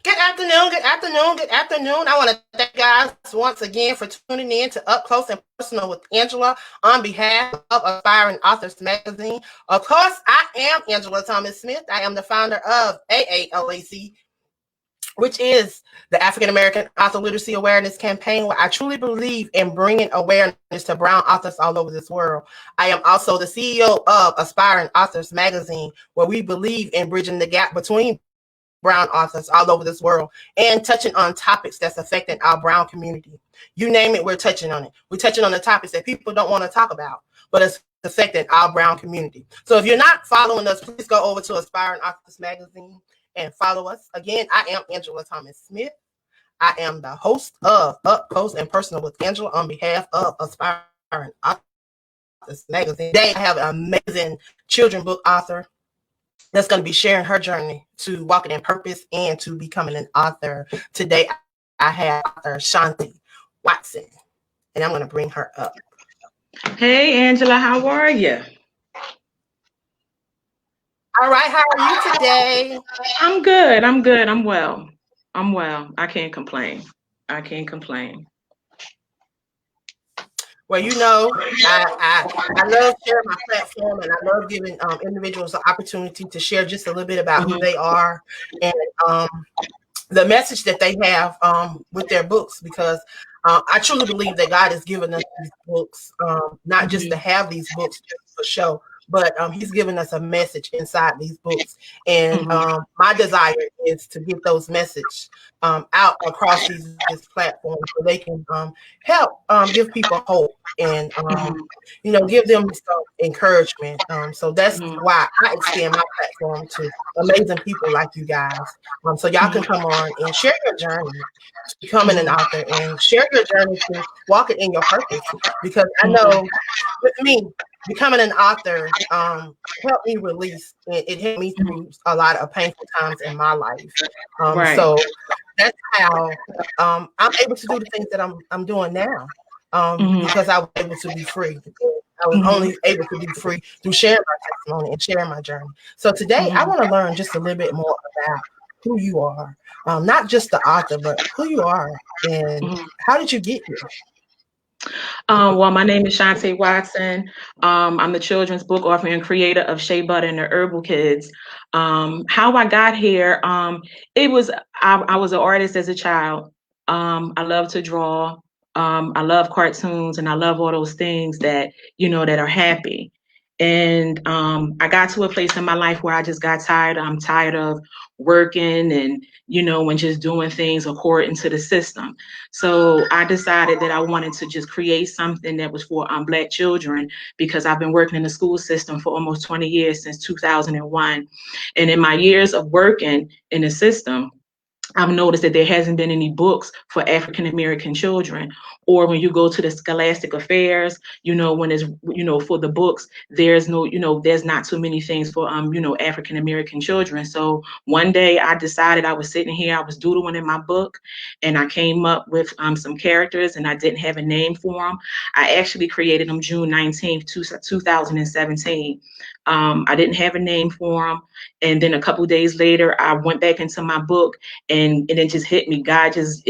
Good afternoon, good afternoon, good afternoon. I want to thank you guys once again for tuning in to Up Close and Personal with Angela on behalf of Aspiring Authors Magazine. Of course, I am Angela Thomas Smith. I am the founder of AALAC, which is the African American Author Literacy Awareness Campaign, where I truly believe in bringing awareness to Brown authors all over this world. I am also the CEO of Aspiring Authors Magazine, where we believe in bridging the gap between Brown authors all over this world and touching on topics that's affecting our Brown community. You name it, we're touching on it. We're touching on the topics that people don't want to talk about, but it's affecting our Brown community. So if you're not following us, please go over to Aspiring Authors Magazine and follow us. Again, I am Angela Thomas Smith. I am the host of Up Close and Personal with Angela on behalf of Aspiring Authors Magazine. Today, I have an amazing children's book author that's going to be sharing her journey to walking in purpose and to becoming an author. Today, I have author Shonta Waston, and I'm going to bring her up. Hey, Angela, how are you? All right, how are you today? I'm good. I'm well. I can't complain. Well, you know, I love sharing my platform, and I love giving individuals the opportunity to share just a little bit about who they are and the message that they have with their books, because I truly believe that God has given us these books, not just to have these books just for show, but he's given us a message inside these books. And my desire is to get those messages out across these platforms so they can help give people hope and, you know, give them some encouragement. So that's why I extend my platform to amazing people like you guys. So y'all can come on and share your journey to becoming an author and share your journey to walking in your purpose. Because I know with me, becoming an author helped me release. It helped me through a lot of painful times in my life. So that's how I'm able to do the things that I'm doing now. Because I was able to be free. I was only able to be free through sharing my testimony and sharing my journey. So today I want to learn just a little bit more about who you are, not just the author, but who you are and how did you get here? Well, my name is Shonta Watson. I'm the children's book author and creator of Shea Butter and the Herbal Kids. How I got here, it was I was an artist as a child. I love to draw. I love cartoons, and I love all those things that that are happy. And I got to a place in my life where I just got tired. I'm tired of working and and just doing things according to the system. So I decided that I wanted to just create something that was for Black children, because I've been working in the school system for almost 20 years, since 2001. And in my years of working in the system, I've noticed that there hasn't been any books for African American children. Or when you go to the scholastic affairs, when it's, for the books, there's no, there's not too many things for, African American children. So one day I decided, I was sitting here, I was doodling in my book, and I came up with some characters, and I didn't have a name for them. I actually created them June 19th, 2017. I didn't have a name for them. And then a couple of days later, I went back into my book, and it just hit me. God just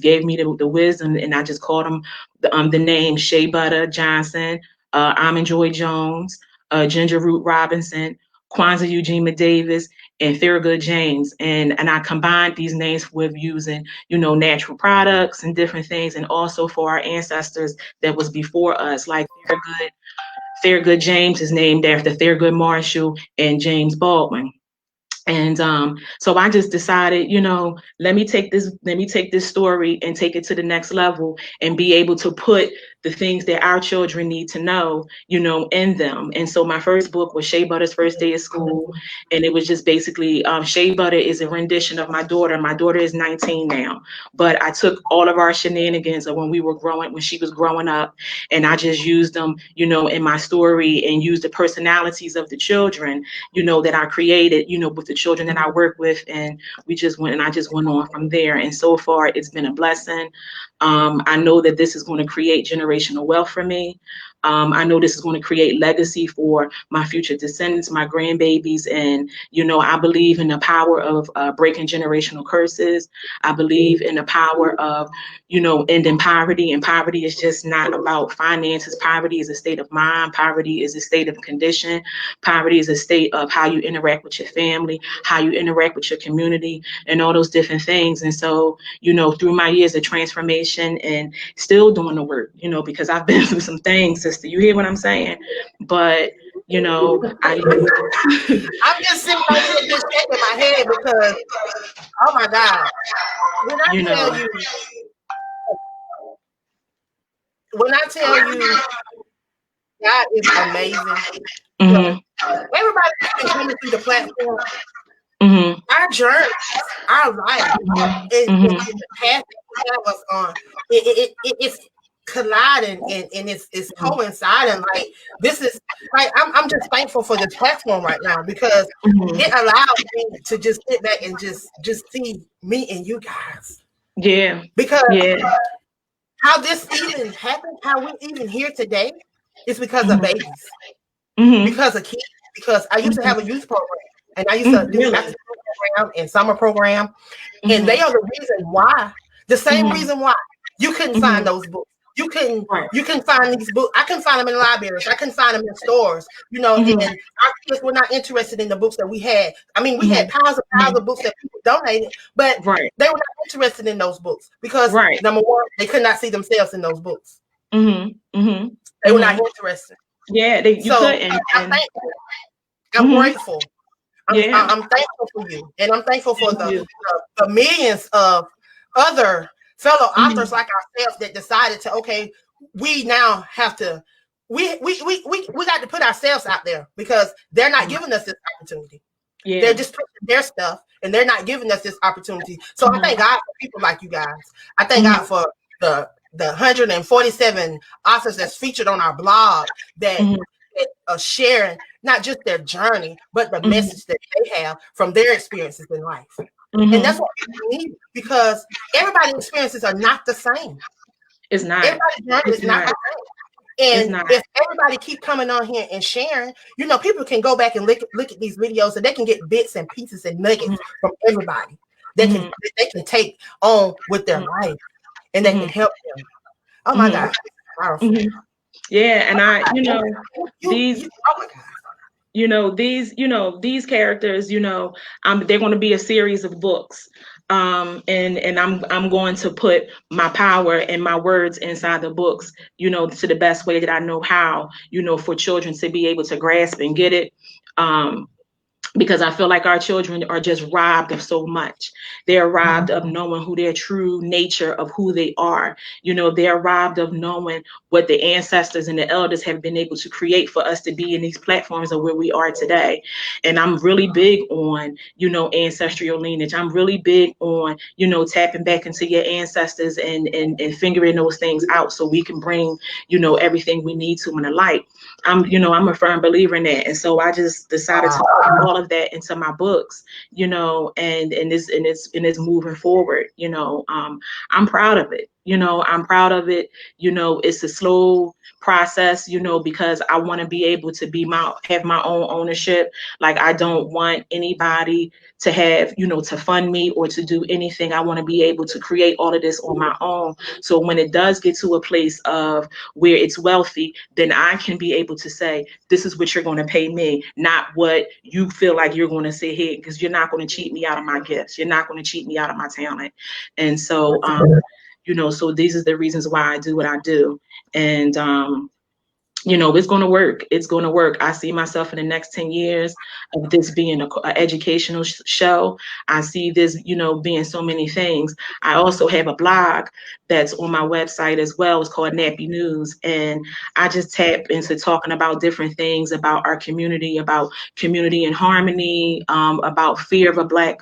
gave me the wisdom, and I just called them the name Shea Butter Johnson, Almond Joy Jones, Ginger Root Robinson, Kwanzaa Eugene Davis, and Thurgood James. And I combined these names with using, natural products and different things, and also for our ancestors that was before us, like Thurgood James is named after Thurgood Marshall and James Baldwin. And so I just decided, let me take this story and take it to the next level, and be able to put the things that our children need to know, in them. And so my first book was Shea Butter's First Day of School. And it was just basically, Shea Butter is a rendition of my daughter. My daughter is 19 now, but I took all of our shenanigans of when she was growing up, and I just used them, in my story, and used the personalities of the children, that I created, with the children that I work with. And I just went on from there. And so far it's been a blessing. I know that this is going to create generational generational wealth for me. I know this is going to create legacy for my future descendants, my grandbabies. And, I believe in the power of breaking generational curses. I believe in the power of, ending poverty. And poverty is just not about finances. Poverty is a state of mind. Poverty is a state of condition. Poverty is a state of how you interact with your family, how you interact with your community, and all those different things. And so, through my years of transformation and still doing the work, because I've been through some things, sister. You hear what I'm saying? But, I I'm just sitting right here just shaking my head because, oh my God, when I you tell know, you, when I tell you, God is amazing. mm-hmm, Everybody that's been coming through the platform, mm-hmm, our journey, our life, mm-hmm, and the path that we have us on, it's colliding and it's coinciding. Like this is like I'm just thankful for this platform right now because mm-hmm. it allows me to just sit back and just see me and you guys. Yeah, Because yeah, how this even happened, how we even here today, is because of mm-hmm, babies, mm-hmm, because of kids. Because I used to have a youth program, and I used to mm-hmm. do Really, after school program and summer program, and they mm-hmm, are the reason why. The same mm-hmm, reason why you couldn't find mm-hmm. those books. You couldn't Right, you can find these books. I couldn't find them in libraries. I couldn't find them in stores. mm-hmm, And our kids were not interested in the books that we had. I mean, we had mm-hmm, piles of books that people donated, but right, they were not interested in those books because right, number one, they could not see themselves in those books. mm-hmm, mm-hmm, They were not mm-hmm. interested. Yeah, you So couldn't, I'm and thankful. I'm mm-hmm, grateful. yeah, I'm thankful for you, and I'm thankful for thank you. the millions of other fellow Mm-hmm, authors like ourselves that decided to we now have to we got to put ourselves out there because they're not giving us this opportunity. They're yeah, just pushing their stuff and they're not giving us this opportunity. So I mm-hmm, thank God for people like you guys. I thank mm-hmm, God for the 147 authors that's featured on our blog that mm-hmm, are sharing not just their journey, but the mm-hmm, message that they have from their experiences in life. And that's mm-hmm. what people need because everybody's experiences are not the same. It's not, Everybody's journey it's is not not, the same. it's And not. if everybody keep coming on here and sharing, people can go back and look at these videos and they can get bits and pieces and Mm-hmm, nuggets from everybody mm-hmm, that they can take on with their life and that mm-hmm, can help them. Oh my mm-hmm, God, powerful. mm-hmm. Yeah, and these Oh my God. these characters, they're going to be a series of books. And I'm going to put my power and my words inside the books, to the best way that I know how, for children to be able to grasp and get it. Because I feel like our children are just robbed of so much. They're robbed of knowing who their true nature of who they are. They're robbed of knowing what the ancestors and the elders have been able to create for us to be in these platforms of where we are today. And I'm really big on, ancestral lineage. I'm really big on, tapping back into your ancestors and figuring those things out so we can bring, everything we need to in the light. I'm a firm believer in that. And so I just decided to put all of that into my books, and it's moving forward. I'm proud of it. I'm proud of it. It's a slow process, because I want to be able to have my own ownership. Like I don't want anybody to have, to fund me or to do anything. I want to be able to create all of this on my own. So when it does get to a place of where it's wealthy, then I can be able to say, this is what you're going to pay me, not what you feel like you're going to say here, because you're not going to cheat me out of my gifts. You're not going to cheat me out of my talent. And so, so these are the reasons why I do what I do. And, it's going to work. It's going to work. I see myself in the next 10 years of this being an educational show. I see this, being so many things. I also have a blog that's on my website as well. It's called Nappy News. And I just tap into talking about different things about our community, about community and harmony, about fear of a Black,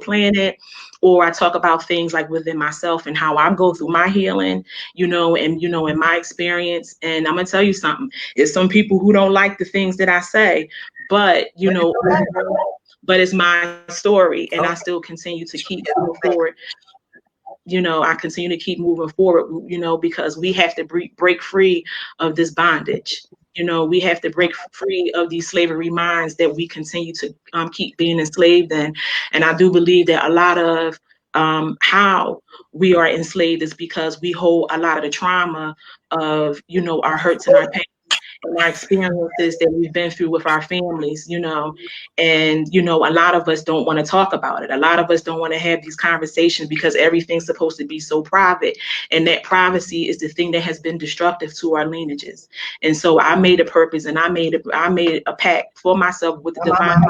planet. Or I talk about things like within myself and how I go through my healing, in my experience. And I'm going to tell you something. It's some people who don't like the things that I say, but, but it's my story and I still continue to keep moving forward. I continue to keep moving forward, because we have to break free of this bondage. We have to break free of these slavery minds that we continue to keep being enslaved in. And I do believe that a lot of how we are enslaved is because we hold a lot of the trauma of, our hurts and our pain and our experiences that we've been through with our families, and, a lot of us don't want to talk about it. A lot of us don't want to have these conversations because everything's supposed to be so private. And that privacy is the thing that has been destructive to our lineages. And so I made a purpose, and I made a pact for myself with the divine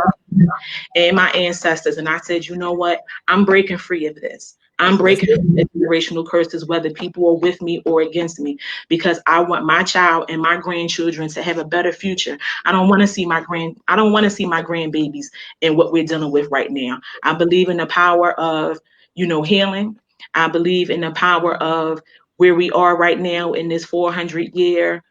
and my ancestors. And I said, you know what? I'm breaking free of this. I'm breaking generational curses, whether people are with me or against me, because I want my child and my grandchildren to have a better future. I don't want to see my grandbabies in what we're dealing with right now. I believe in the power of, healing. I believe in the power of where we are right now in this 400-year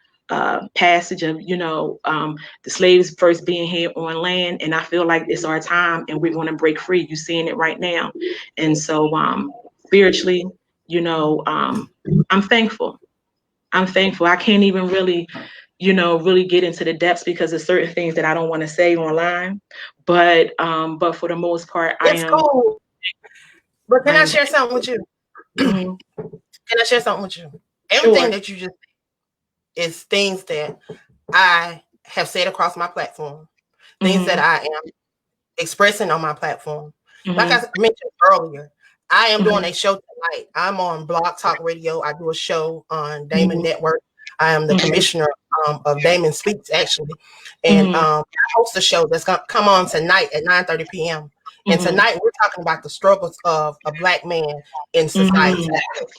passage of, the slaves first being here on land. And I feel like it's our time and we're going to break free. You're seeing it right now. And so spiritually, I'm thankful. I'm thankful. I can't even really, really get into the depths because there's certain things that I don't want to say online. But for the most part, it's cool. But can I share something with you? Mm-hmm. Can I share something with you? Everything that you just said is things that I have said across my platform, things that I am expressing on my platform. Like I mentioned earlier, I am doing a show tonight. I'm on Blog Talk Radio. I do a show on Damon Network. I am the commissioner of Damon Speaks, actually. And I host a show that's going to come on tonight at 9:30 p.m. And tonight we're talking about the struggles of a Black man in society.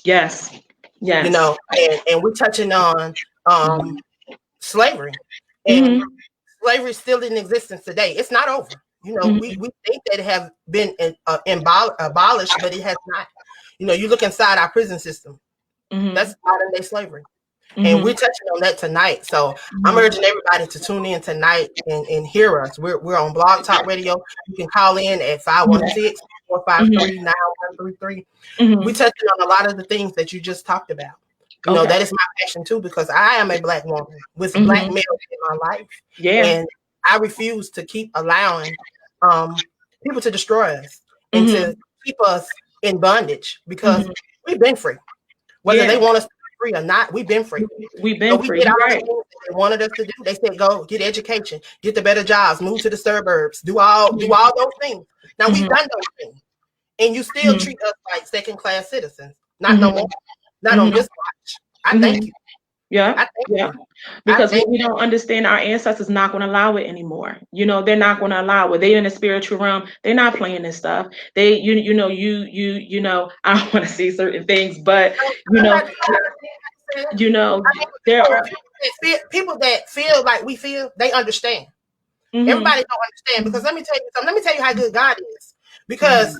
Yes. And we're touching on slavery. And slavery is still in existence today. It's not over. We think that it has been abolished, but it has not. You look inside our prison system. That's modern day slavery. And we're touching on that tonight. So I'm urging everybody to tune in tonight and hear us. We're on Blog Talk Radio. You can call in at 516-453-9133. We're touching on a lot of the things that you just talked about. That is my passion too, because I am a Black woman with Black males in my life. And I refuse to keep allowing people to destroy us and to keep us in bondage, because we've been free. Whether they want us to be free or not, we've been free. We've been free. Did all the things that they wanted us to do. They said, go get education, get the better jobs, move to the suburbs, do all those things. Now we've done those things. And you still treat us like second-class citizens. Not no more. Not on this watch. I thank you. Yeah. Because we don't understand, our ancestors not going to allow it anymore. They're not going to allow it. They're in the spiritual realm. They're not playing this stuff. They, I don't want to say certain things, but there are people that feel like we feel. They understand. Everybody don't understand, because let me tell you something. Let me tell you how good God is. Because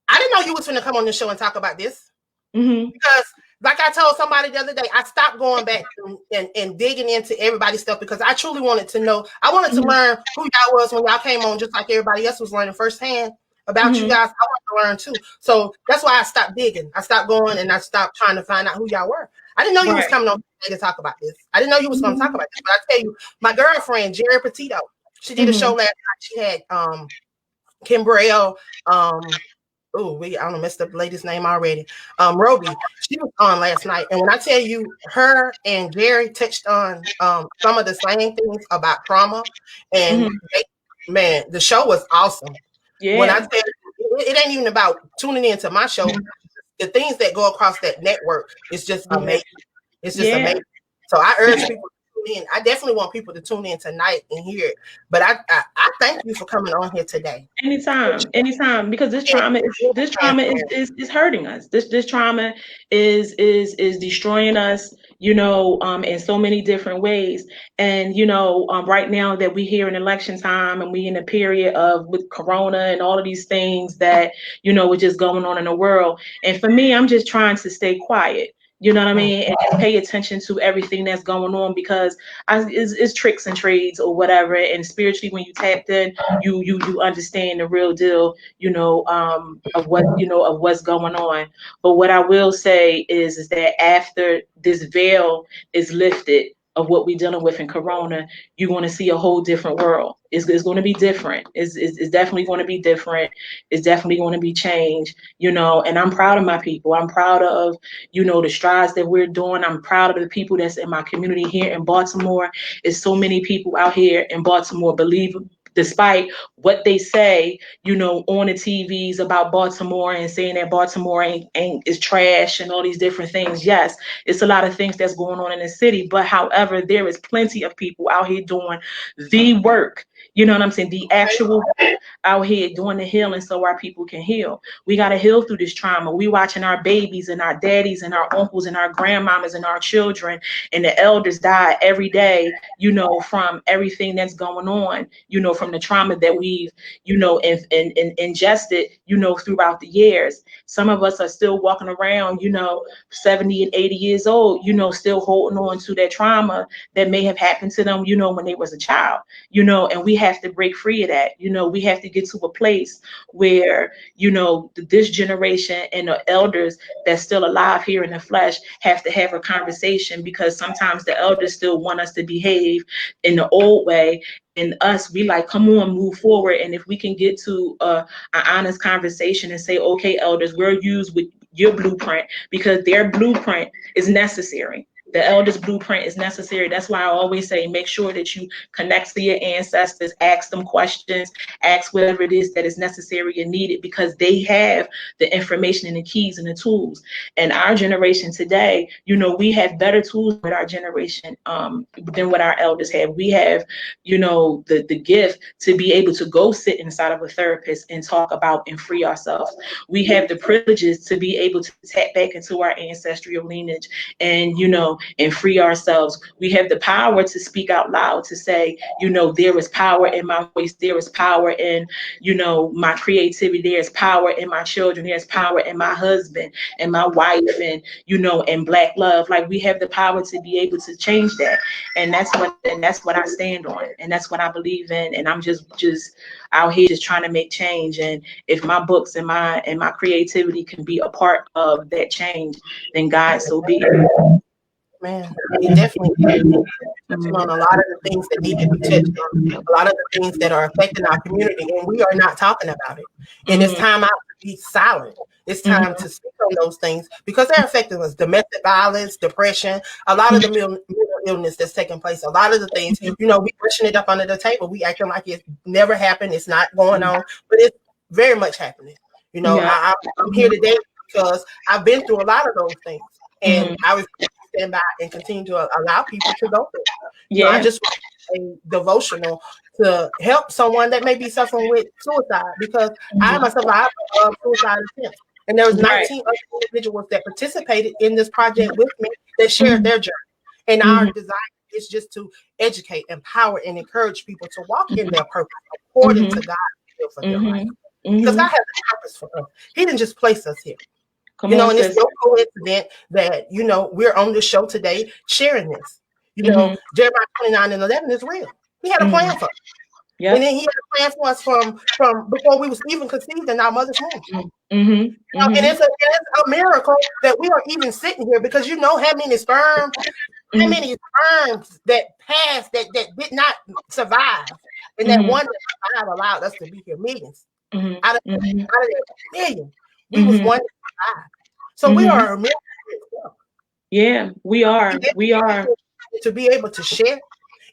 I didn't know you was going to come on this show and talk about this. Because, like I told somebody the other day, I stopped going back and digging into everybody's stuff, because I truly wanted to know. I wanted to learn who y'all was when y'all came on, just like everybody else was learning firsthand about you guys. I wanted to learn too. So that's why I stopped digging. I stopped going and I stopped trying to find out who y'all were. I didn't know you was coming on to talk about this. I didn't know you was going to talk about this. But I tell you, my girlfriend, Jerry Petito, she did a show last night. She had Kim Burrell, I don't messed up the lady's name already. Roby, she was on last night. And when I tell you, her and Jerry touched on some of the same things about trauma. And the show was awesome. When I tell you, it ain't even about tuning into my show. The things that go across that network is just amazing. It's just amazing. So I urge people to tune in. I definitely want people to tune in tonight and hear it. But I thank you for coming on here today. Anytime, because this trauma is hurting us. This trauma is destroying us, in so many different ways. And right now that we here in election time and we in a period of with Corona and all of these things that are just going on in the world. And for me, I'm just trying to stay quiet. You know what I mean? And pay attention to everything that's going on, because it's tricks and trades or whatever. And spiritually, when you tapped in, you understand the real deal, of what, of what's going on. But what I will say is that after this veil is lifted of what we're dealing with in Corona, you're going to see a whole different world. It's going to be different. It's definitely going to be different. It's definitely going to be changed, and I'm proud of my people. I'm proud of, the strides that we're doing. I'm proud of the people that's in my community here in Baltimore. There's so many people out here in Baltimore believe, despite what they say, on the TVs about Baltimore and saying that Baltimore ain't is trash and all these different things. Yes, it's a lot of things that's going on in the city. But however, there is plenty of people out here doing the work. You know what I'm saying? The actual out here doing the healing so our people can heal. We got to heal through this trauma. We watching our babies and our daddies and our uncles and our grandmamas and our children and the elders die every day, from everything that's going on, from the trauma that we've, ingested, throughout the years. Some of us are still walking around, 70 and 80 years old, still holding on to that trauma that may have happened to them, when they was a child, and we have to break free of that. We have to get to a place where, this generation and the elders that's still alive here in the flesh have to have a conversation, because sometimes the elders still want us to behave in the old way. And us, we like, come on, move forward. And if we can get to an honest conversation and say, okay, elders, we'll use with your blueprint, because their blueprint is necessary. The elders' blueprint is necessary. That's why I always say, make sure that you connect to your ancestors, ask them questions, ask whatever it is that is necessary and needed, because they have the information and the keys and the tools. And our generation today, we have better tools with our generation than what our elders have. We have, the gift to be able to go sit inside of a therapist and talk about and free ourselves. We have the privileges to be able to tap back into our ancestral lineage and, and free ourselves. We have the power to speak out loud, to say, there is power in my voice. There is power in, my creativity. There's power in my children. There's power in my husband and my wife and, and Black love. Like, we have the power to be able to change that. And that's what I stand on. And that's what I believe in. And I'm just out here just trying to make change. And if my books and my creativity can be a part of that change, then God, so be it. Man, it definitely touching on a lot of the things that need to be touched on, a lot of the things that are affecting our community, and we are not talking about it. And it's time out to be silent. It's time to speak on those things, because they're affecting us. Domestic violence, depression, a lot of the mental illness that's taking place, a lot of the things, we brushing it up under the table. We acting like it never happened. It's not going on, but it's very much happening. I'm here today because I've been through a lot of those things, and I was stand by and continue to allow people to go through. I just want a devotional to help someone that may be suffering with suicide, because I am a survivor of suicide attempts. And there was 19 other individuals that participated in this project with me that shared their journey. And our desire is just to educate, empower, and encourage people to walk in their purpose according to God's will for their life. Because God has a purpose for us. He didn't just place us here. And it's no coincidence that, we're on the show today sharing this. Jeremiah 29:11 is real. He had a plan for us. Yep. And then he had a plan for us from before we was even conceived in our mother's womb. And it's a miracle that we are even sitting here, because how many sperms, that passed that did not survive. And that one that survived allowed us to be here, millions. Out of that million, we was one that survived. So we are a miracle itself. Yeah, we are. We are. To be able to share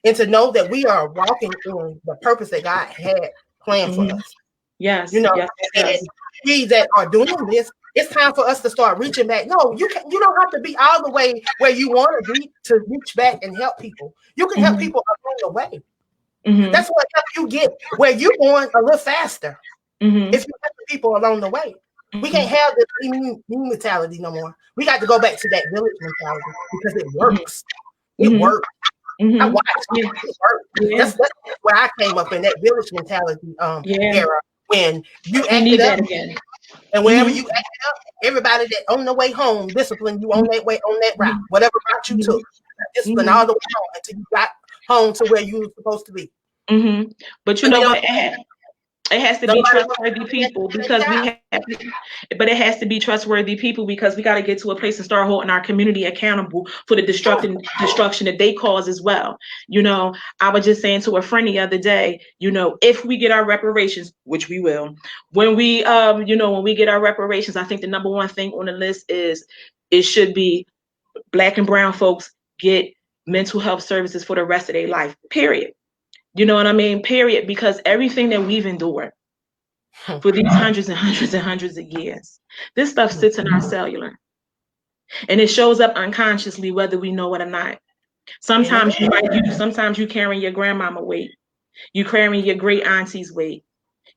and to know that we are walking in the purpose that God had planned for us. Yes. And we that are doing this, it's time for us to start reaching back. No, you don't have to be all the way where you want to be to reach back and help people. You can help people along the way. That's what helps you get where you're going a little faster. If you help people along the way. We can't have this me mentality no more. We got to go back to that village mentality, because it works. It works. I watched it work. That's where I came up in, that village mentality era, when you acted up. And wherever Mhm. you ended up, everybody that on the way home disciplined you on that way, on that route, Mhm. whatever route you Mhm. took, discipline all Mhm. the way home until you got home to where you were supposed to be. Mhm. But you But know they don't. what? It has to be Nobody wants to trustworthy do that people same because we job. have to, but it has to be trustworthy people because we got to get to a place and start holding our community accountable for the Sure. destruction that they cause as well. You know, I was just saying to a friend the other day, you know, if we get our reparations, which we will, when we when we get our reparations, I think the number one thing on the list is it should be Black and brown folks get mental health services for the rest of their life. Period. You know what I mean? Period. Because everything that we've endured for these hundreds and hundreds and hundreds of years, this stuff sits in our cellular and it shows up unconsciously, whether we know it or not. Amen. Sometimes you carrying your grandmama weight, you carrying your great auntie's weight,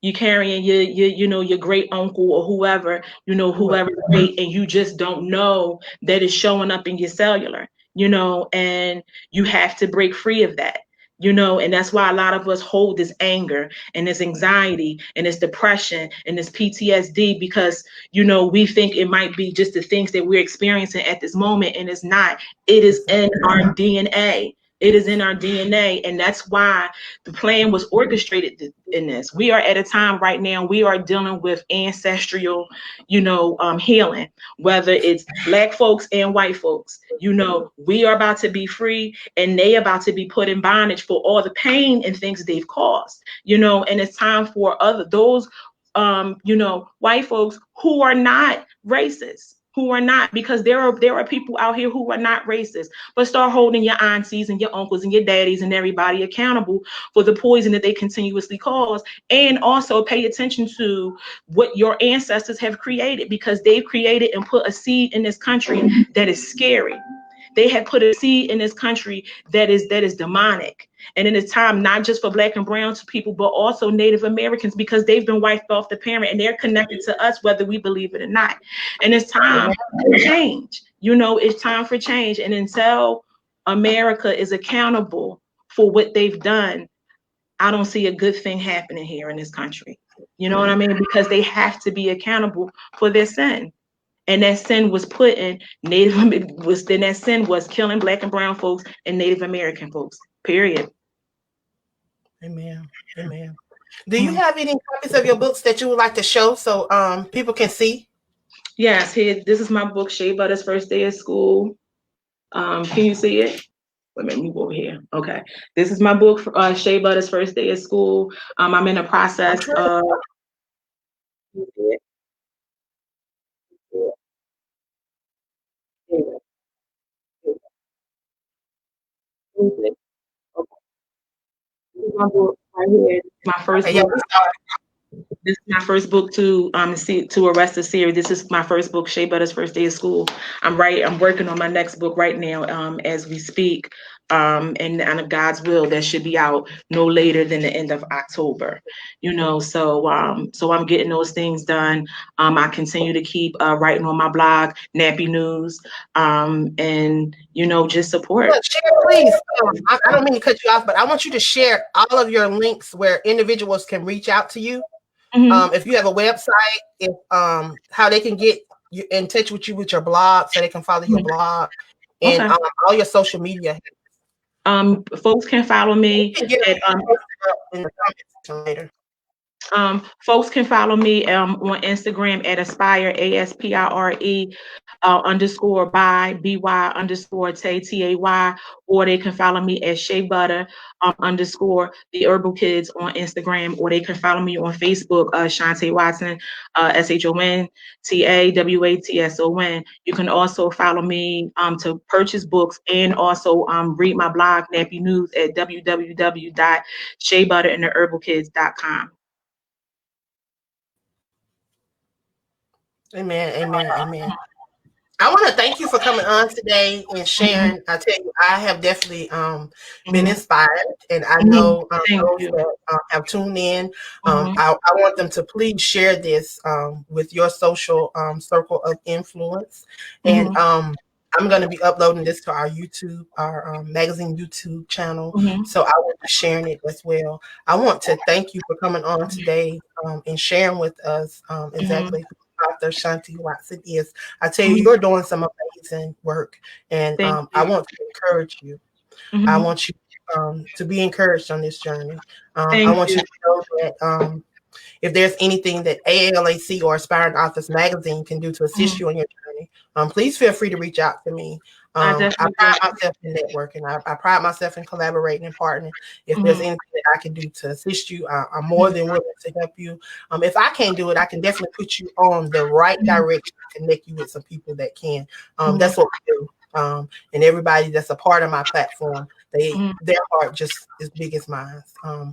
you carrying your great uncle or whoever, whoever's weight, and you just don't know that it's showing up in your cellular, and you have to break free of that. And that's why a lot of us hold this anger and this anxiety and this depression and this PTSD because, we think it might be just the things that we're experiencing at this moment. And it's not. It is in our DNA. It is in our DNA. And that's why the plan was orchestrated in this. We are at a time right now, we are dealing with ancestral, healing, whether it's Black folks and white folks. We are about to be free and they about to be put in bondage for all the pain and things they've caused, and it's time for those white folks who are not racist, who are not, because there are people out here who are not racist, but start holding your aunties and your uncles and your daddies and everybody accountable for the poison that they continuously cause, and also pay attention to what your ancestors have created, because they've created and put a seed in this country that is scary. They have put a seed in this country that is demonic. And it is time not just for Black and brown people, but also Native Americans, because they've been wiped off the parent and they're connected to us, whether we believe it or not. And it's time for change. It's time for change. And until America is accountable for what they've done, I don't see a good thing happening here in this country. You know what I mean? Because they have to be accountable for their sin. And that sin was put in that sin was killing Black and brown folks and Native American folks. Period. Amen. Amen. Do you have any copies of your books that you would like to show so people can see? Yes, here, this is my book, Shea Butter's First Day of School. Can you see it? Let me move over here. Okay. This is my book, Shea Butter's First Day of School. I'm in the I'm process sure. of my book right here. My first Okay, yeah, book. we saw it. This is my first book to arrest a series. This is my first book, Shea Butter's First Day of School. I'm working on my next book right now, as we speak. And of God's will, that should be out no later than the end of October. So I'm getting those things done. I continue to keep writing on my blog, Nappy News, and just support. Look, share, please. I don't mean to cut you off, but I want you to share all of your links where individuals can reach out to you. Mhm. If you have a website, if how they can get in touch with you with your blog, so they can follow your blog, and Okay. all your social media. Folks can follow You me can get at them posted up in the comments later. folks can follow me on Instagram at aspire, ASPIRE underscore by underscore tay, or they can follow me at Shea Butter underscore the Herbal Kids on Instagram, or they can follow me on Facebook, Shonta Watson, SHONTAWATSON. You can also follow me to purchase books and also read my blog, Nappy News, at www.sheabutterintheherbalkids.com. Amen. Amen. Amen. I want to thank you for coming on today and Mhm, sharing. I tell you, I have definitely been mhm, inspired, and I mhm. know Thank those you. that have tuned in. Mhm, I want them to please share this with your social circle of influence, and mhm. I'm going to be uploading this to our YouTube, our magazine YouTube channel. Mm-hmm. So I will be sharing it as well. I want to thank you for coming on today and sharing with us Mm-hmm. exactly who Author Shonta Watson is. I tell you, Mm-hmm. you're doing some amazing work, and Thank I you. want to encourage you. I Mm-hmm. want you to be encouraged on this journey. I Thank want you. you to know that if there's anything that AALAC or Aspiring Authors Magazine can do to assist Mm-hmm. you on your journey, please feel free to reach out to me. I I definitely pride will. myself in networking. I pride myself in collaborating and partnering. If there's Mm-hmm. anything that I can do to assist you, I'm more than willing to help you. If I can't do it, I can definitely put you on the right Mm-hmm. direction, connect you with some people that can. Mm-hmm. That's what we do. And everybody that's a part of my platform, Mm-hmm. their heart just as big as mine.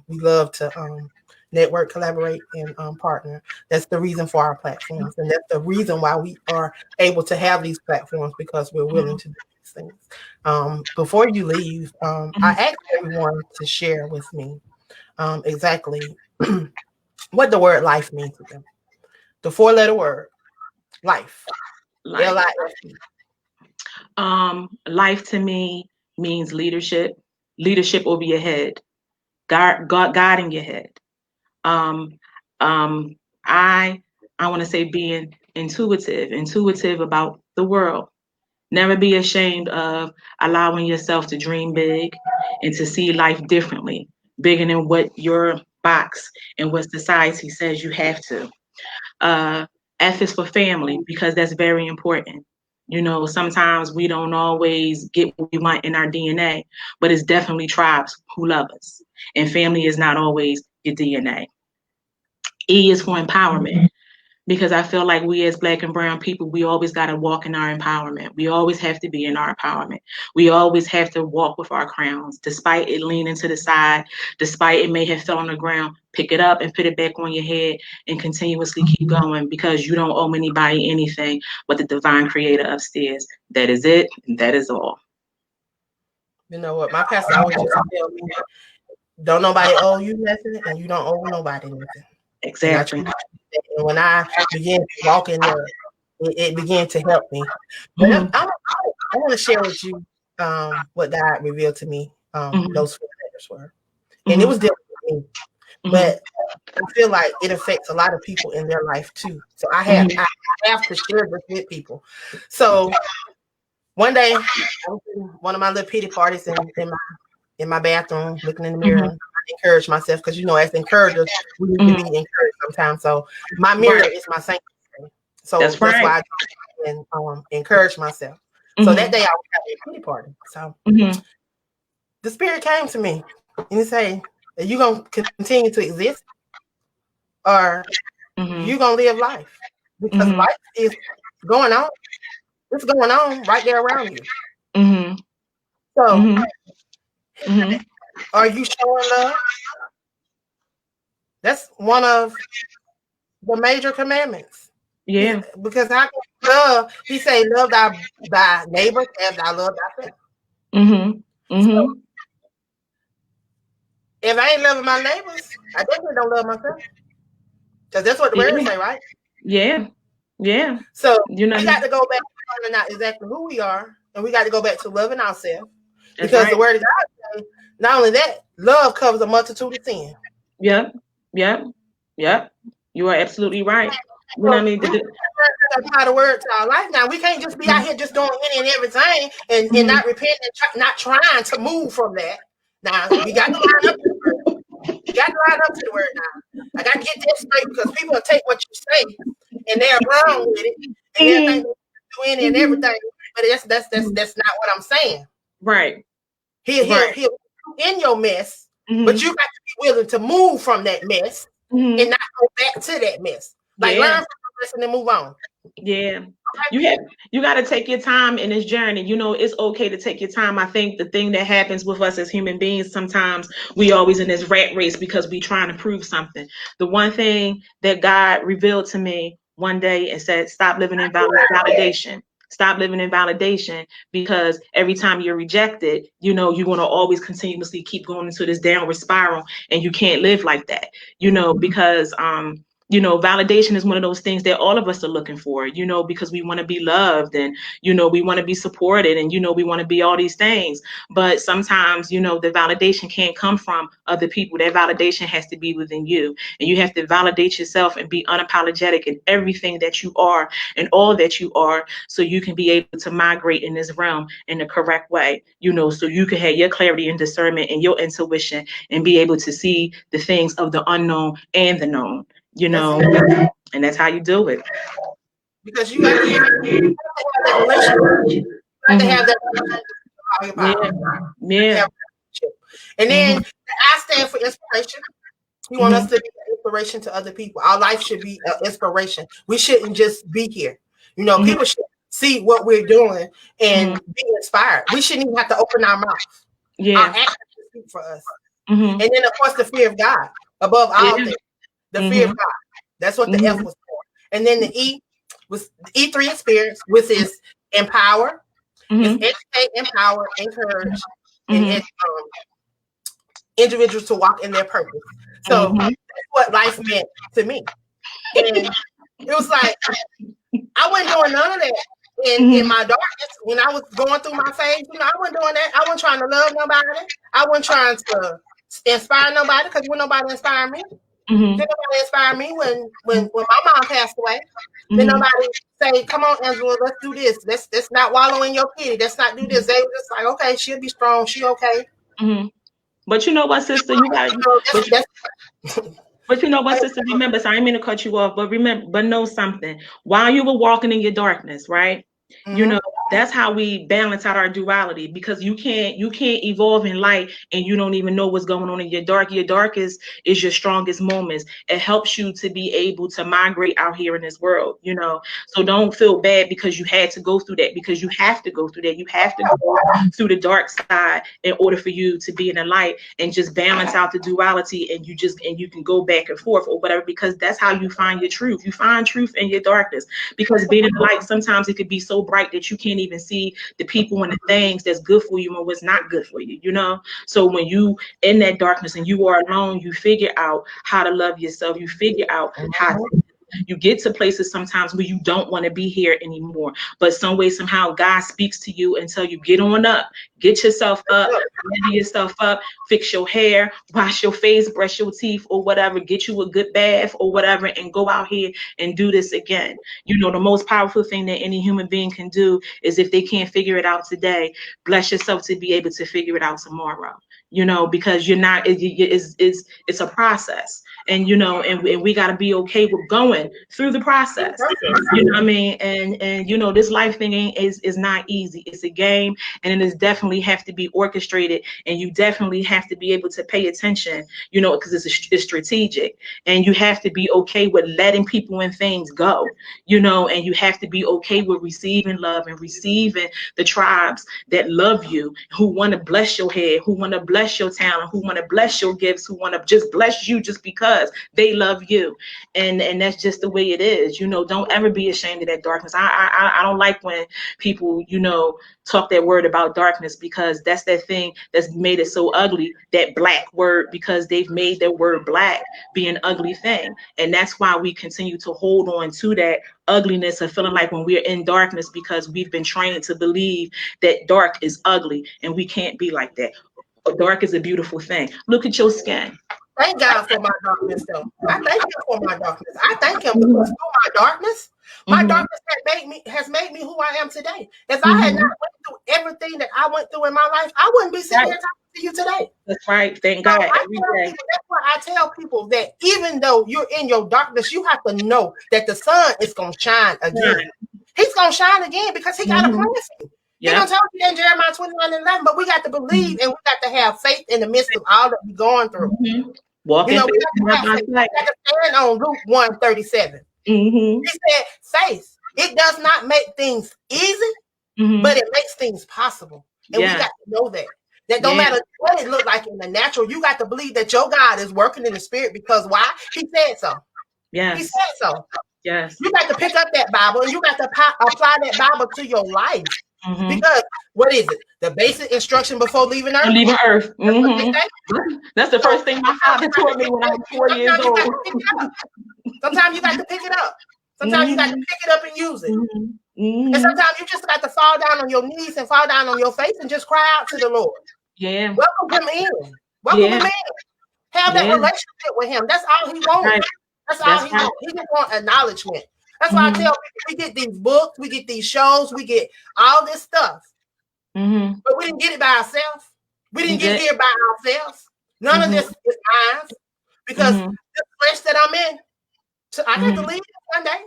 We love to network, collaborate, and partner. That's the reason for our platforms, and that's the reason why we are able to have these platforms because we're willing to do these things. Before you leave, I Mm-hmm. asked everyone to share with me exactly what the word life means to them. The four-letter word, life, Life. LIFE. Life to me means leadership, leadership over your head, guiding your head. Um, um, I I want to say being intuitive about the world. Never be ashamed of allowing yourself to dream big and to see life differently, bigger than what your box and what society says you have to. uh, F is for family because that's very important. You know, sometimes we don't always get what we want in our DNA, but it's definitely tribes who love us. And family is not always your DNA. E is for empowerment because I feel like we as Black and brown people, we always got to walk in our empowerment. We always have to be in our empowerment. We always have to walk with our crowns, despite it leaning to the side, despite it may have fell on the ground. Pick it up and put it back on your head and continuously keep going because you don't owe anybody anything but the divine creator upstairs. That is it. And that is all. You know what? My pastor always used to tell me, "Don't nobody owe you nothing, and you don't owe nobody nothing." And I Exactly. truly believe that. And when I began to walk in that, it began to help me. But Mm-hmm. I want to share with you what God revealed to me. Mm-hmm. Those 4 letters were, and it Mm-hmm. was dealing with me. Mm-hmm. But I feel like it affects a lot of people in their life too. So Mm-hmm. I have to share this with people. So one day I was in one of my little pity parties in my bathroom, looking in the mirror. Mm-hmm. I encourage myself because as encouragers, we need to Mm-hmm. be encouraged sometimes. So my mirror Right. is my sanctuary. So That's that's right. why I can encourage myself. So that Mm-hmm. day I was having a pity party. So Mm-hmm. the spirit came to me and he said, "Are you gonna continue to exist or Mm-hmm. you gonna live life? Because Mm-hmm. life is going on. It's going on right there around you. Mm-hmm. So Mm-hmm. Mm-hmm. are you showing love? That's one of the major commandments. Yeah. Because how can you love? He say, love thy neighbors as thou love thyself. Mhm. So Mhm. if I ain't loving my neighbors, I definitely don't love myself. Because that's what the word Yeah. say, right? Yeah. Yeah. So You know, we got to go back to finding out exactly who we are, and we got to go back to loving ourselves. that's Because the right. word of God says, not only that, love covers a multitude of sin. Yep. Yep. Yep. You are absolutely right. You know what I So mean? we apply the word to our life now. We can't just be out Mhm. here just doing any and everything and Mhm. not repenting and not trying to move from that. Now we got to line up to the word. We got to line up to the word now. I got to get this straight because people will take what you say and they're wrong with it and they'll think Mhm. they do any and Mhm. everything. But Mhm. that's not what I'm saying. Right. He'll Right. in your mess, but Mhm. you got to be willing to move from that mess and Mhm. not go back to that mess. Like learn Yeah. from the lesson and move on. Yeah. You got to take your time in this journey. You know, it's okay to take your time. I think the thing that happens with us as human beings, sometimes we always in this rat race because we trying to prove something. The one thing that God revealed to me one day and said, stop living in validation. Stop living in validation because every time you're rejected, you know, you're going to always continuously keep going into this downward spiral and you can't live like that, you know, because Validation is one of those things that all of us are looking for, because we want to be loved, and, we want to be supported, and, we want to be all these things. But sometimes, the validation can't come from other people. That validation has to be within you. And you have to validate yourself and be unapologetic in everything that you are and all that you are, so you can be able to migrate in this realm in the correct way, so you can have your clarity and discernment and your intuition and be able to see the things of the unknown and the known. And that's how you do it. Because you have to have that relationship. You have to have that higher power. Yeah. And then I stand for inspiration. You want us to be an inspiration to other people. Our life should be an inspiration. We shouldn't just be here. People should see what we're doing and be inspired. We shouldn't even have to open our mouths. Yeah. Our actions speak for us. And then, of course, the fear of God above all things. The fear of God. That's what the F was for. And then the E was E3 experience, which is empower, is educate, empower, encourage, and individuals to walk in their purpose. So that's what life meant to me. And it was like, I wasn't doing none of that in my darkness when I was going through my phase. I wasn't doing that. I wasn't trying to love nobody. I wasn't trying to inspire nobody, because when nobody inspired me. Did nobody inspire me when my mom passed away? Did nobody say, "Come on, Angela, let's do this. Let's not wallow in your pity. Let's not do this." They were just like, "Okay, she'll be strong. She okay." But you know what, sister, you got. But you know what, sister, remember, so I didn't mean to cut you off, but know something. While you were walking in your darkness, right? That's how we balance out our duality, because you can't evolve in light and you don't even know what's going on in your dark. Your darkest is your strongest moments. It helps you to be able to migrate out here in this world, So don't feel bad because you had to go through that, because you have to go through that. You have to go through the dark side in order for you to be in the light and just balance out the duality, and you can go back and forth or whatever, because that's how you find your truth. You find truth in your darkness, because being in the light, sometimes it could be so bright that you can't even see the people and the things that's good for you and what's not good for you, So when you in that darkness and you are alone, you figure out how to love yourself. You figure out how to, you get to places sometimes where you don't want to be here anymore, but some way, somehow, God speaks to you and tell you, get on up, get yourself up, ready yourself up, fix your hair, wash your face, brush your teeth or whatever, get you a good bath or whatever, and go out here and do this again. The most powerful thing that any human being can do is, if they can't figure it out today, bless yourself to be able to figure it out tomorrow, because you're not, it's a process. And and we got to be okay with going through the process. You know what I mean? And this life thing is not easy. It's a game, and it is definitely have to be orchestrated, and you definitely have to be able to pay attention, because it's strategic, and you have to be okay with letting people and things go, and you have to be okay with receiving love and receiving the tribes that love you, who want to bless your head, who want to bless your talent, who want to bless your gifts, who want to just bless you just because they love you. And that's just the way it is. Don't ever be ashamed of that darkness. I don't like when people, talk that word about darkness, because that's that thing that's made it so ugly, that black word, because they've made that word black be an ugly thing. And that's why we continue to hold on to that ugliness of feeling like when we're in darkness, because we've been trained to believe that dark is ugly, and we can't be like that. Dark is a beautiful thing. Look at your skin. Thank God for my darkness, though. I thank him for my darkness. I thank him because through my darkness has made me who I am today. If I had not went through everything that I went through in my life, I wouldn't be sitting here talking to you today. That's right. Thank God. That's why I tell people that even though you're in your darkness, you have to know that the sun is going to shine again. He's going to shine again because he got a plan for you. He don't tell you in Jeremiah 29:11, but we got to believe and we got to have faith in the midst of all that we're going through. Walking, we got to stand on Luke 1:37. He said, faith, it does not make things easy, but it makes things possible. And we got to know that. That no matter what it look like in the natural, you got to believe that your God is working in the spirit, because why? He said so. Yes. He said so. Yes. You got to pick up that Bible and you got to apply that Bible to your life. Because what is it? The basic instruction before leaving Earth? Leaving Earth. That's the first thing my father taught me when I was 4 years old. Sometimes you got to pick it up. Sometimes you got to pick it up and use it. Mm-hmm. And sometimes you just got to fall down on your knees and fall down on your face and just cry out to the Lord. Yeah. Welcome him in. Welcome him in. Have that relationship with him. That's all he wants. Right. That's all he wants. He just wants acknowledgement. That's why I tell people we get these books, we get these shows, we get all this stuff. But we didn't get it by ourselves. We didn't get here by ourselves. None of this is ours. Because the flesh that I'm in, I got to leave it one day.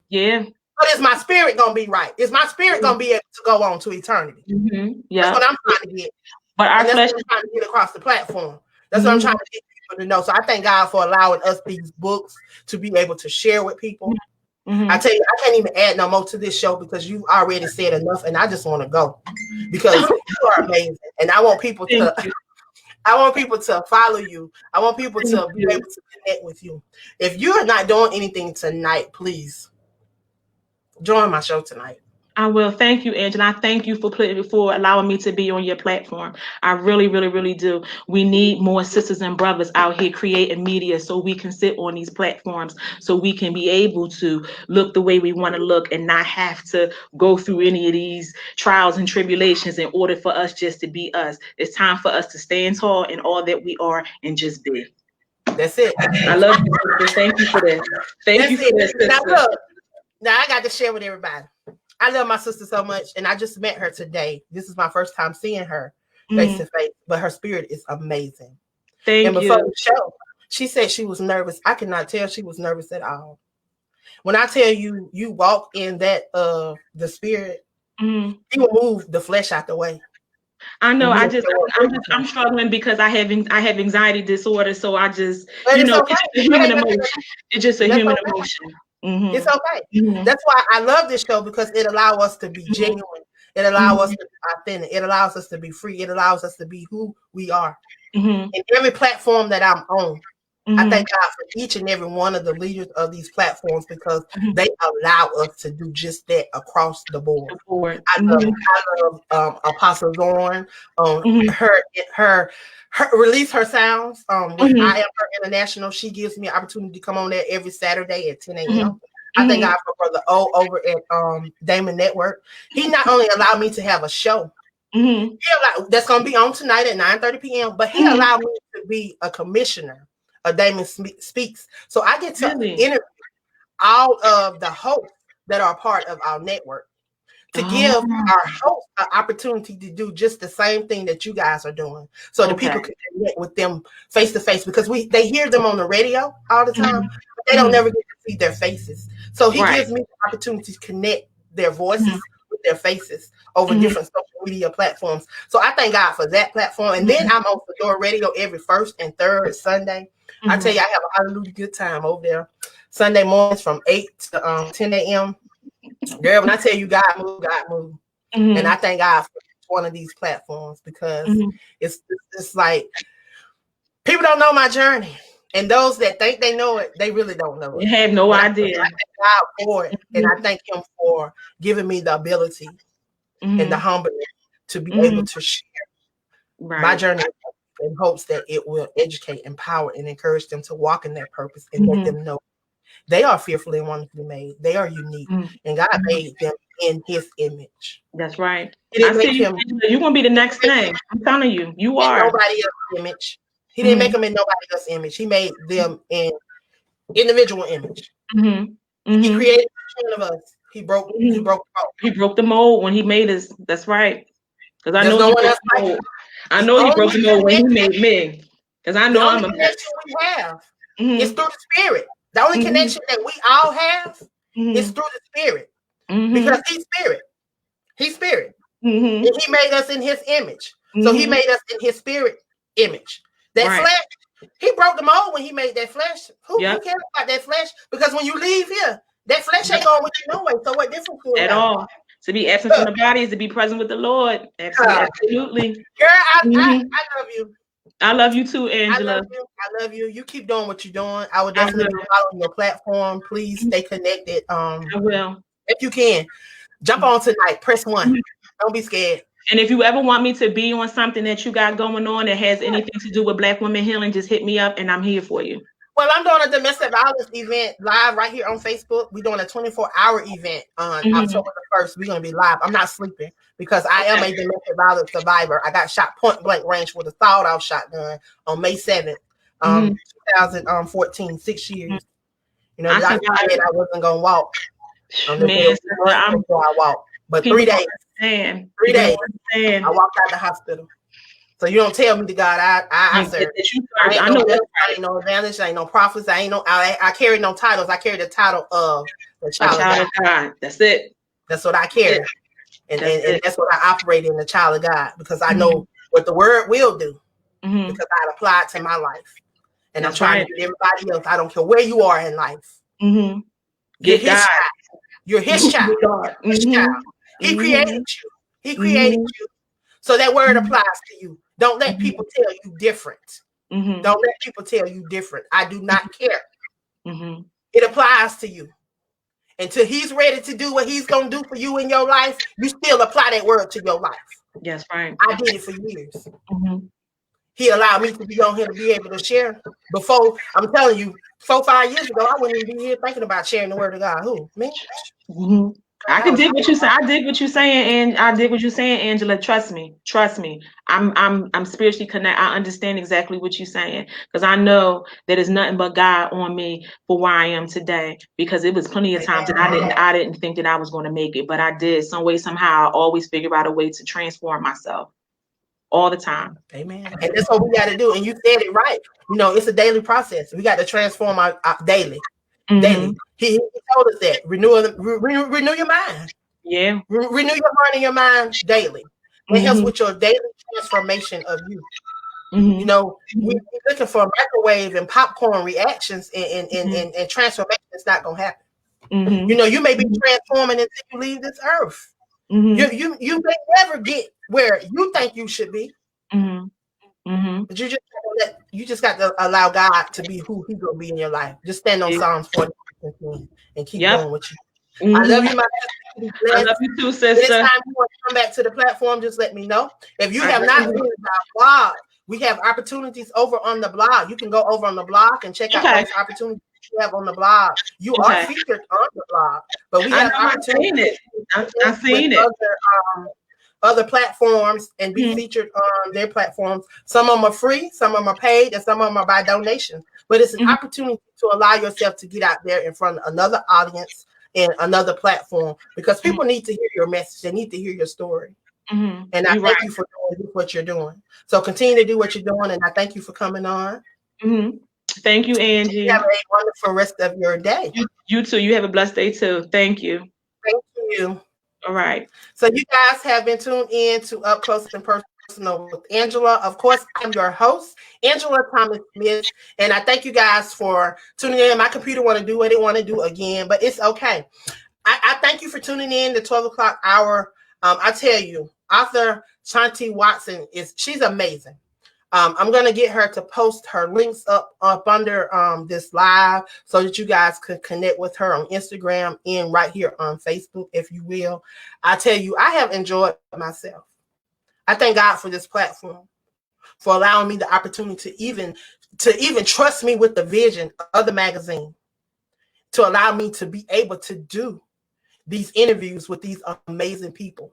Yeah. But is my spirit going to be right? Is my spirit going to be able to go on to eternity? Yeah. That's what I'm trying to get. But our flesh is trying to get across the platform. That's what I'm trying to get people to know. So I thank God for allowing us these books to be able to share with people. I tell you, I can't even add no more to this show because you already said enough, and I just want to go because you are amazing, and I want people to follow you. I want people to be able to connect with you. If you are not doing anything tonight, please join my show tonight. I will. Thank you, Angela. I thank you for allowing me to be on your platform. I really, really, really do. We need more sisters and brothers out here creating media so we can sit on these platforms, so we can be able to look the way we want to look and not have to go through any of these trials and tribulations in order for us just to be us. It's time for us to stand tall in all that we are and just be. That's it. I love you, sister. Thank you for this. Thank you for this. Now I got to share with everybody. I love my sister so much, and I just met her today. This is my first time seeing her face to face, but her spirit is amazing. Thank you. Before the show, she said she was nervous. I cannot tell she was nervous at all. When I tell you, you walk in that the spirit, he will move the flesh out the way. I know. I'm struggling because I have anxiety disorder, so I just it's a human emotion. It's just a human emotion. It's okay. That's why I love this show because it allows us to be genuine. It allows us to be authentic. It allows us to be free. It allows us to be who we are. In every platform that I'm on, I thank God for each and every one of the leaders of these platforms because they allow us to do just that across the board. I love Apostle Zorn. Her release her sounds. With I Am Her International, she gives me an opportunity to come on there every Saturday at 10 a.m. I thank God for Brother O over at Damon Network. He not only allowed me to have a show, that's going to be on tonight at 9:30 p.m., but he allowed me to be a commissioner of Damon Speaks. So I get to interview all of the hosts that are part of our network to give our hosts an opportunity to do just the same thing that you guys are doing. So the people can connect with them face to face because they hear them on the radio all the time, but they don't never get to see their faces. So he gives me the opportunity to connect their voices with their faces over different social media platforms. So I thank God for that platform. And then I'm on Fedora Radio every first and third Sunday. I tell you, I have a hallelujah good time over there. Sunday mornings from 8 to 10 a.m. Girl, when I tell you God move, God move. And I thank God for one of these platforms because it's like people don't know my journey. And those that think they know it, they really don't know it. You have no idea. I thank God for it. And I thank him for giving me the ability and the humbleness to be able to share my journey in hopes that it will educate, empower, and encourage them to walk in their purpose and let them know they are fearfully and wonderfully made. They are unique. And God made them in his image. That's right. I see you. You're going to be the next thing. I'm telling you. You are. Nobody else's image. He didn't make them in nobody else's image. He made them in individual image. He created each one of us. He broke the mold when he made us. That's right. Because I know no he broke the mold. I know he broke the mold when he made me. Because I know I'm a connection we have is through the spirit. The only connection that we all have is through the spirit. Because he's spirit. He's spirit. And he made us in his image. So he made us in his spirit image. That flesh, he broke the mold when he made that flesh. Who cares about that flesh? Because when you leave here, that flesh ain't going with you no way. So what difference do it at all? To be absent from the body is to be present with the Lord. Absolutely. Girl, I love you. I love you too, Angela. I love you. You keep doing what you're doing. I would definitely be following your platform. Please stay connected. I will. If you can, jump on tonight. Press 1. Don't be scared. And if you ever want me to be on something that you got going on that has anything to do with Black women healing, just hit me up and I'm here for you. Well, I'm doing a domestic violence event live right here on Facebook. We're doing a 24-hour event on Mm-hmm. October the 1st. We're going to be live. I'm not sleeping because I am Okay. a domestic violence survivor. I got shot point blank range with a sawed off shotgun on May 7th, Mm-hmm. 2014, 6 years. You know, I the doctor said survived. I wasn't going to walk. They said it Man, was sister, months I'm before I walked. But people 3 days, don't understand. 3 days, I Understand. walked out the hospital. So you don't tell me the God I And serve. that you I serve. ain't I no know that's minister, I right. ain't no evangelist, I ain't no prophets, I carry no titles. I carry the title of the A child of child God. of God. That's it. That's what I That's it. carry. And, That's and, and it. that's what I operate in, the child of God, because I Mm-hmm. know what the word will do, Mm-hmm. because I apply it to my life. And I'm That's trying to right. get everybody else. I don't care where you are in life. Mm-hmm. You're Get his God. child. You're his child. Get God. His child. Mm-hmm. He created Mm-hmm. you. He created Mm-hmm. you. So that word applies to you. Don't let Mm-hmm. people tell you different. Mm-hmm. Don't let people tell you different. I do not care. Mm-hmm. It applies to you. Until he's ready to do what he's going to do for you in your life, you still apply that word to your life. Yes, right. I did it for years. Mm-hmm. He allowed me to be on here to be able to share. Before, I'm telling you, 4-5 years ago, I wouldn't even be here thinking about sharing the word of God. Who? Me? Mm-hmm. I I can was dig what you say. I dig what you're saying, and I dig what you're saying, Angela. Trust me. Trust me. I'm spiritually connected. I understand exactly what you're saying because I know that it's nothing but God on me for where I am today. Because it was plenty of times that I didn't think that I was going to make it, but I did. Some way, somehow, I always figure out a way to transform myself all the time. Amen. And that's what we got to do. And you said it right. You know, it's a daily process. We got to transform our daily. Mm-hmm. Daily. He told us that. Renew your mind. Yeah. Renew your heart and your mind daily. That helps Mm-hmm. with your daily transformation of you. You Mm-hmm. know, we're looking for microwave and popcorn reactions, and transformation is not going to happen. Mm-hmm. You know, you may be transforming until you leave this earth. Mm-hmm. You may never get where you think you should be, Mm-hmm. Mm-hmm. but you just got to allow God to be who He gonna be in your life. Just stand on Yeah. Psalms 40 and keep Yep. going with you. I love Mm-hmm. you, my sister. Be I blessed. love you too, sister. Anytime you want to come back to the platform, just let me know. If you I have not definitely seen our blog, we have opportunities over on the blog. You can go over on the blog and check out Okay. those opportunities we have on the blog. You are Okay. featured on the blog, but we I know have I've opportunities seen it. I've with seen it. other platforms and be Mm-hmm. featured on their platforms. Some of them are free, some of them are paid, and some of them are by donation. But it's an Mm-hmm. opportunity to allow yourself to get out there in front of another audience and another platform, because people need to hear your message. They need to hear your story. Mm-hmm. And I You're thank right. you for doing what you're doing. So continue to do what you're doing, and I thank you for coming on. Mm-hmm. Thank you, You have Angie. a wonderful rest of your day. You too. You have a blessed day too. Thank you. Thank you. All right. So you guys have been tuned in to Up Close and Personal with Angela. Of course, I'm your host, Angela Thomas Smith, and I thank you guys for tuning in. My computer want to do what it want to do again, but it's okay. I thank you for tuning in the 12 o'clock hour. I tell you, author Shonta Watson she's amazing. I'm gonna get her to post her links up under this live so that you guys could connect with her on Instagram and right here on Facebook, if you will. I tell you, I have enjoyed myself. I thank God for this platform, for allowing me the opportunity to even trust me with the vision of the magazine, to allow me to be able to do these interviews with these amazing people.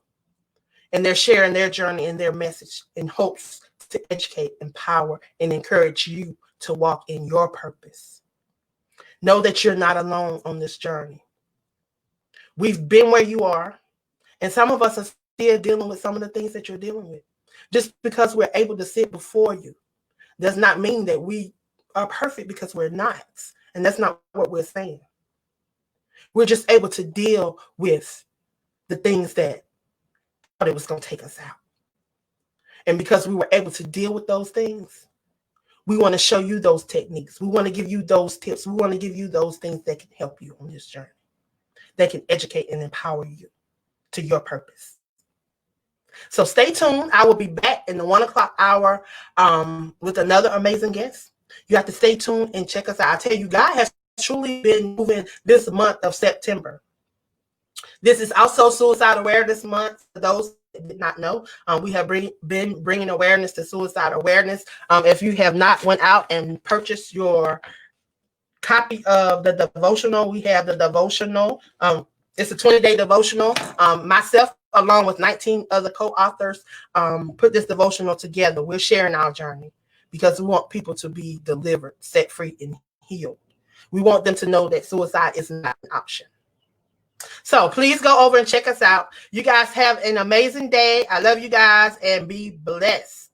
And they're sharing their journey and their message in hopes to educate, empower, and encourage you to walk in your purpose. Know that you're not alone on this journey. We've been where you are, and some of us are still dealing with some of the things that you're dealing with. Just because we're able to sit before you does not mean that we are perfect, because we're not. And that's not what we're saying. We're just able to deal with the things that thought it was going to take us out. And because we were able to deal with those things, we want to show you those techniques. We want to give you those tips. We want to give you those things that can help you on this journey, that can educate and empower you to your purpose. So stay tuned. I will be back in the 1 o'clock hour with another amazing guest. You have to stay tuned and check us out. I tell you, God has truly been moving this month of September. This is also Suicide Awareness Month. For those that did not know, we have been bringing awareness to suicide awareness. If you have not went out and purchased your copy of the devotional. We have the devotional. It's a 20-day devotional. Myself, along with 19 other co-authors, put this devotional together. We're sharing our journey because we want people to be delivered, set free, and healed. We want them to know that suicide is not an option. So please go over and check us out. You guys have an amazing day. I love you guys and be blessed.